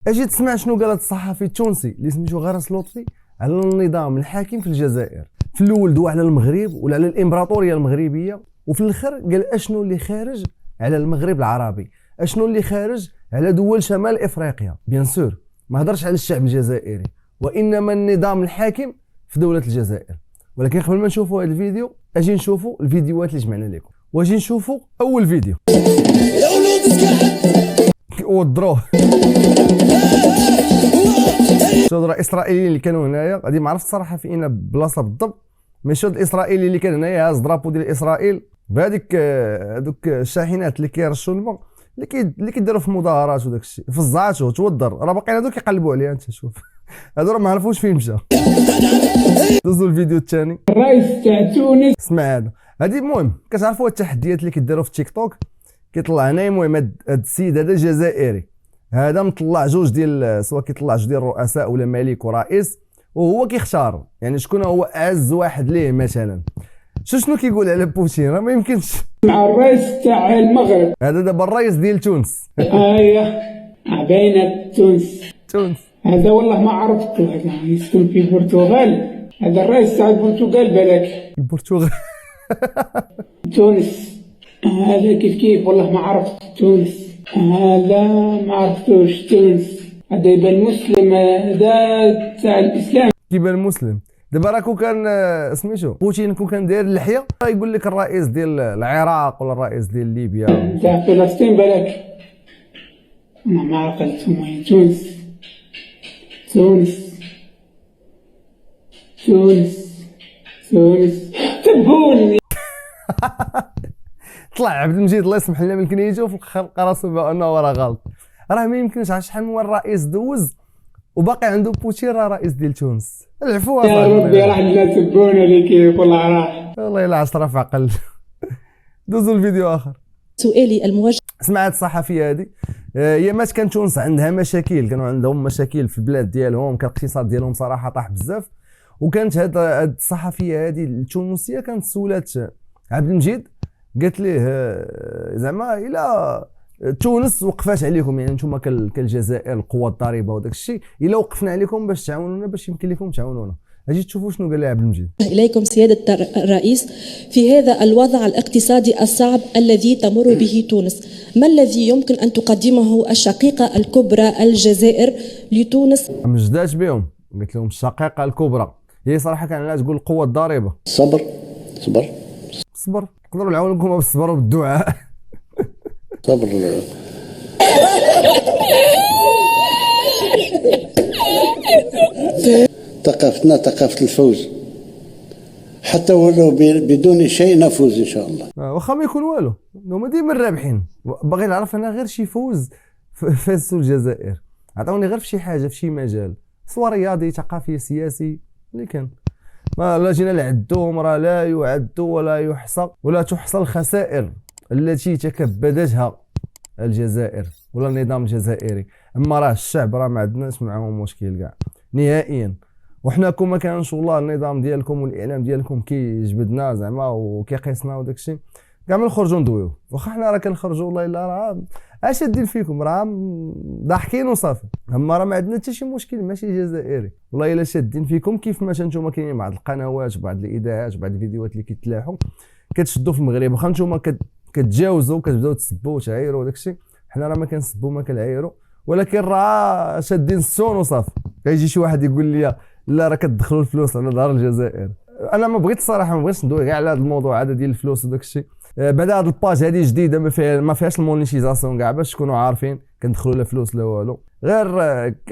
اجي تسمع شنو قال الصحفي التونسي اللي سميتو غرس لطفي على النظام الحاكم في الجزائر. في الاول دوا على المغرب ولا على الامبراطوريه المغربيه، وفي الاخر قال اشنو اللي خارج على المغرب العربي، اشنو اللي خارج على دول شمال افريقيا. بيان سور ما هضرش على الشعب الجزائري، وانما النظام الحاكم في دوله الجزائر. ولكن قبل ما نشوفوا هذا الفيديو اجي نشوفوا الفيديوهات اللي جمعنا لكم، واجي نشوفوا اول فيديو ودروه شو الاسرائيليين اللي كانوا هنايا. غادي ما عرفت الصراحه في اين بلاصه بالضبط، مي شو الاسرائيلي اللي كان هنايا هاز درابو ديال اسرائيل بهذيك هذوك الشاحنات اللي كيرشوا الماء اللي كيديروا في مظاهرات وداك الشيء فزعات وتودر. راه باقيين هذوك كيقلبوا عليها. انت شوف هذو راه ما عرفوش فين مشى. دوزوا الفيديو الثاني. الرئيس تاع تونس اسمع هذه المهم كتعرفوا التحديات اللي كيديروا في تيك توك. كيطلع هنا المهم هذا السيد هذا جزائري، هذا مطلع جوج ديال سواء كيطلع جوج ديال الرؤساء ولا ملك ورئيس، وهو كيختار يعني شكون هو اعز واحد ليه. مثلا شنو كيقول على بوتين؟ راه ما يمكنش. مع الرئيس تاع المغرب، هذا دابا الرئيس ديال تونس. بين تونس هذا والله ما عرفت. هذا يسكن في البرتغال، هذا الرئيس تاع البرتغال بالك. البرتغال تونس هذا كيف والله ما عرفت. تونس هذا ما عرفتوش. تونس هذا يبان مسلم، هذا تاع الاسلام. كيبان مسلم. دابا راه كون كان سميتو بوتين كون كان داير اللحيه يقول لك الرئيس ديال العراق ولا الرئيس ديال ليبيا تاع فلسطين بالك. انا ما عقلت. المهم تونس تبوني. طلع عبد المجيد الله يسمح لنا من كنيته وفي الاخر لقى راسو بانه راه غلط. راه ما يمكنش. عاد شحال من الرئيس دوز وباقي عنده بوتين راه رئيس ديال تونس. العفو يا ربي راه عندنا تبونه اللي كيف والله راح والله الا 10 في عقل. دوزوا الفيديو اخر. سؤالي الموجه. اسمع هاد الصحفيه هذه يامات كان تونس عندها مشاكل، كانوا عندهم مشاكل في البلاد ديالهم، كان الاقتصاد ديالهم صراحه طاح بزاف. وكانت هاد الصحفيه هذه التونسيه كانت سولات عبد المجيد قالت ليه زعما الا تونس وقفات عليكم يعني نتوما كالجزائر القوى الضريبه وداك الشيء، الا وقفنا عليكم باش تعاونونا باش يمكن لكم تعاونونا. اجي تشوفوا شنو قال لها عبد المجيد. اليكم سياده الرئيس، في هذا الوضع الاقتصادي الصعب الذي تمر به تونس، ما الذي يمكن ان تقدمه الشقيقه الكبرى الجزائر لتونس؟ ما جداش بهم، قلت لهم الشقيقه الكبرى. هي صراحه كان علاش تقول القوه الضريبه. صبر نقدروا نعاونكم بالصبر وبالدعاء. صبر. ثقافتنا ثقافة الفوز، حتى ولو بدون شيء نفوز ان شاء الله. واخا ما يكون والو، هما ديما الرابحين. باغي نعرف انا غير شي فوز فازوا الجزائر، عطاوني غير في شي حاجه في شي مجال سواء رياضي ثقافي سياسي اللي كان. ما لا جينا نعدوهم راه لا يعد ولا يحصى ولا تحصى الخسائر التي تكبدتها الجزائر ولا النظام الجزائري. اما راه الشعب راه ما عندناش معاهم مشكل كاع نهائيا. وحنا كون ما كانش والله النظام ديالكم والاعلام ديالكم كيجبدنا زعما وكيقيسنا وداك الشيء كاع ما نخرجوا ندويو. واخا حنا راه كنخرجوا والله الا راه اش دير فيكم راه ضاحكين وصافي. اما راه ما عندنا حتى شي مشكل ماشي جزائري والله الا شادين فيكم كيف ما نتوما كاينين بعض القنوات وبعض الاذاعات وبعض الفيديوهات اللي كيتلاحوا كتشدوا في المغرب. واخا نتوما كتجاوزوا كتبداو تسبوا وتعايروا وداك الشيء، حنا راه ما كنسبوا ما كنعايروا، ولكن راه شادين السون وصافي. كيجي شي واحد يقول لي لا راه كتدخلوا الفلوس على ظهر الجزائر. انا ما بغيت الصراحه ما بغيتش ندوي كاع على هذا الموضوع هذا ديال الفلوس وداك الشيء. بعد هذه الباج هذه جديده ما فيهاش المونيتيزاسيون كاع باش تكونوا عارفين كندخلوا لا فلوس لا والو. غير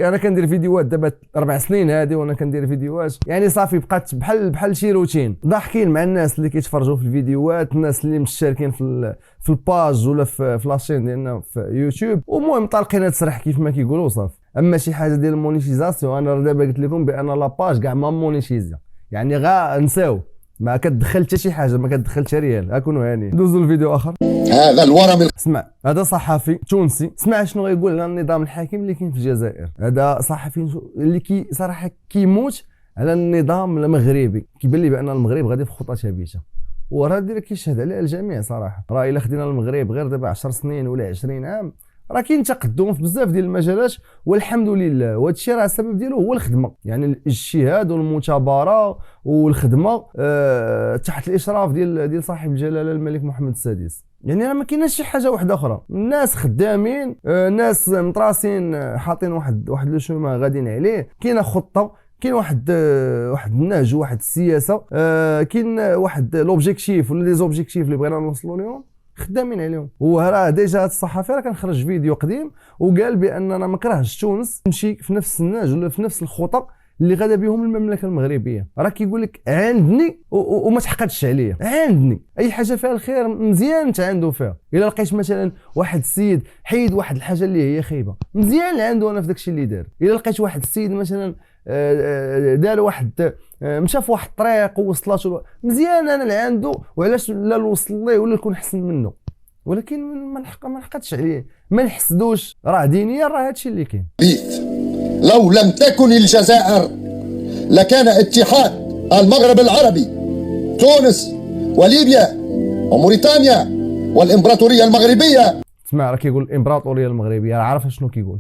انا كندير فيديوهات دابا 4 سنين هذه وانا كندير فيديوهات يعني صافي بقات بحال شي روتين. ضاحكين مع الناس اللي كيتفرجوا في الفيديوهات، الناس اللي مشتركين في الباج ولا في لاشين ديالنا في يوتيوب، ومهم طالقين تسرح كيف ما كيقولوا صافي. اما شي حاجه ديال المونيتيزاسيون انا دابا قلت لكم بان لا باج كاع ما مونيتيزا، يعني غا نساو ما كتدخل حتى شي حاجه، ما كتدخل حتى ريال. اكونوا هانيين. دوزوا الفيديو اخر. هذا الورم. اسمع هذا صحفي تونسي، اسمع شنو غيقول على النظام الحاكم اللي كاين في الجزائر. هذا صحفي اللي صراحه كيموت على النظام المغربي. كيبان لي بان المغرب غادي في خطى ثابته، وراه دير كيشهد عليها الجميع صراحه. راه الا خدينا المغرب غير دابا 10 سنين ولا 20 عام راه كاين تقدم في بزاف ديال المجالات والحمد لله، وهذا الشيء راه السبب ديالو هو الخدمه، يعني الاجتهاد والمثابره والخدمه تحت الاشراف ديال صاحب الجلاله الملك محمد السادس. يعني راه ما كايناش شي حاجه واحده اخرى، الناس خدامين، ناس مطراسين حاطين واحد لو شوما غاديين عليه، كاينه خطه، كاين واحد النهج وواحد السياسه، كاين واحد لوبجيكتيف ولا لي زوبجيكتيف اللي بغينا نوصلوا لهم خدامين عليهم. وراه ديجا هاد الصحفي راه كان خرج فيديو قديم وقال بان انا ما كرهش تونس تمشي في نفس النهج ولا في نفس الخطى اللي غادا بهم المملكه المغربيه. راه كيقول لك عندني وما تحقدش عليا، عندني اي حاجه فيها الخير مزيان تعندو فيها. الا لقيت مثلا واحد السيد حيد واحد الحاجه اللي هي خايبه، مزيان اللي عنده انا في داكشي اللي دار. الا لقيت واحد السيد مثلا دار واحد مشى في واحد الطريق ووصلات، مزيان انا اللي عنده وعلاش لا نوصل ليه ولا نكون احسن منه. ولكن ما نحقدش عليه، ما نحسدوش، راه دينيا راه هادشي اللي كاين. لو لم تكن الجزائر لكان اتحاد المغرب العربي، تونس وليبيا وموريتانيا والامبراطوريه المغربيه. اسمع، راه كيقول الامبراطوريه المغربيه، راه عارف شنو كيقول؟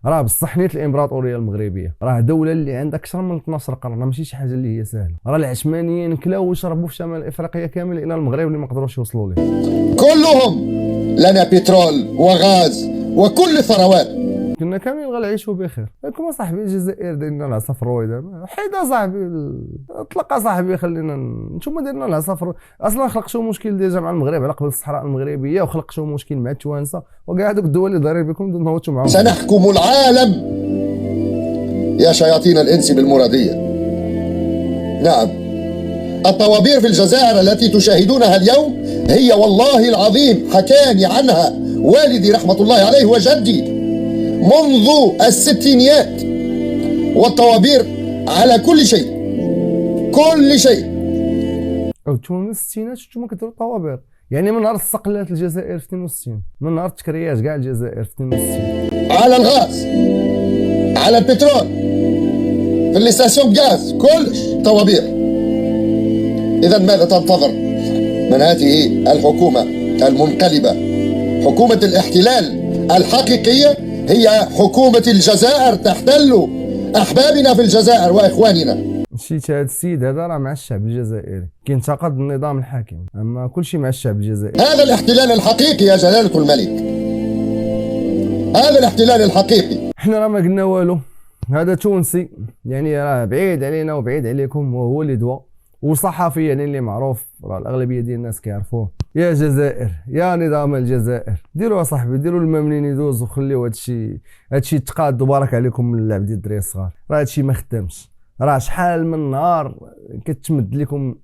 راه بصح نيت الامبراطوريه المغربيه راه دوله اللي عندها اكثر من 12 قرن، ماشي شي حاجه اللي هي سهله. راه العثمانيين كلاو وشربوا في شمال افريقيا كامل الى المغرب اللي ما قدروش يوصلوا ليه. كلهم لنا بترول وغاز وكل الثروات، كنا كاملين غنعيشوا بخير. كما صاحبي الجزائر دايرنا العصافر دابا حيدا صاحبي، اطلق صاحبي، خلينا نتوما دايرنا العصافر. اصلا خلق شو مشكل ديجا مع المغرب على قبل الصحراء المغربيه، وخلق شو مشكل مع التوانسه وكاع هذوك الدول اللي دايرين بكم نهوتوا معاهم. سنحكم العالم يا شياطين الانس بالمراديه. نعم، الطوابير في الجزائر التي تشاهدونها اليوم هي والله العظيم حكاني عنها والدي رحمه الله عليه وجدي منذ الستينيات، والطوابير على كل شيء، كل شيء. تونس الستينات نتوما كديروا الطوابير، يعني من نهار استقلت الجزائر في 62، من نهار التكريات كاع الجزائر في 62، على الغاز، على البترول، في الاستاسيون غاز، كلش طوابير. اذا ماذا تنتظر من هذه الحكومه المنقلبه؟ حكومه الاحتلال الحقيقيه هي حكومة الجزائر، تحتل أحبابنا في الجزائر وإخواننا. مشيت هذا السيد هذا راه مع الشعب الجزائري، كينتقد النظام الحاكم، أما كل شيء مع الشعب الجزائري. هذا الاحتلال الحقيقي يا جلالة الملك، هذا الاحتلال الحقيقي. احنا راه ما قلنا والو، هذا تونسي يعني راه بعيد علينا وبعيد عليكم، وهو اللي دوا وصحفي يعني اللي معروف، راه الاغلبيه ديال الناس كيعرفوه. يا جزائر، يا نظام الجزائر، ديروا صاحبي، ديروا الماء منين يدوز وخليو هادشي يتقاد. بارك عليكم من اللعب ديال الدراري الصغار، راه هادشي ما خدامش. راه شحال من نهار كتمد لكم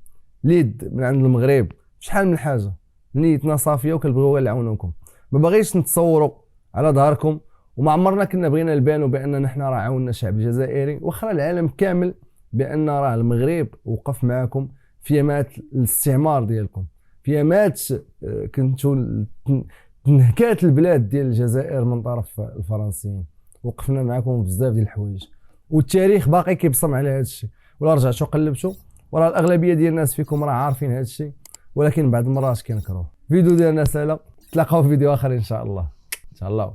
اليد من عند المغرب، شحال من حاجه، نيتنا صافيه وكنبغيو نعاونوكم، ما باغيش نتصوروا على ظهركم. وما عمرنا كنا بغينا نبانوا باننا حنا راه عاوننا الشعب الجزائري، واخا العالم كامل بان راه المغرب وقف معكم في يامات الاستعمار ديالكم، في يامات كنتو تنهكات البلاد ديال الجزائر من طرف الفرنسيين، وقفنا معكم بزاف ديال الحوايج، والتاريخ باقي كيبصم على هذا الشيء. ولا رجعتوا قلبتوا، وراه الاغلبيه ديال الناس فيكم راه عارفين هذا الشيء، ولكن بعض المرات كينكروه. فيديو ديالنا سهله، تلاقاو في فيديو اخر ان شاء الله.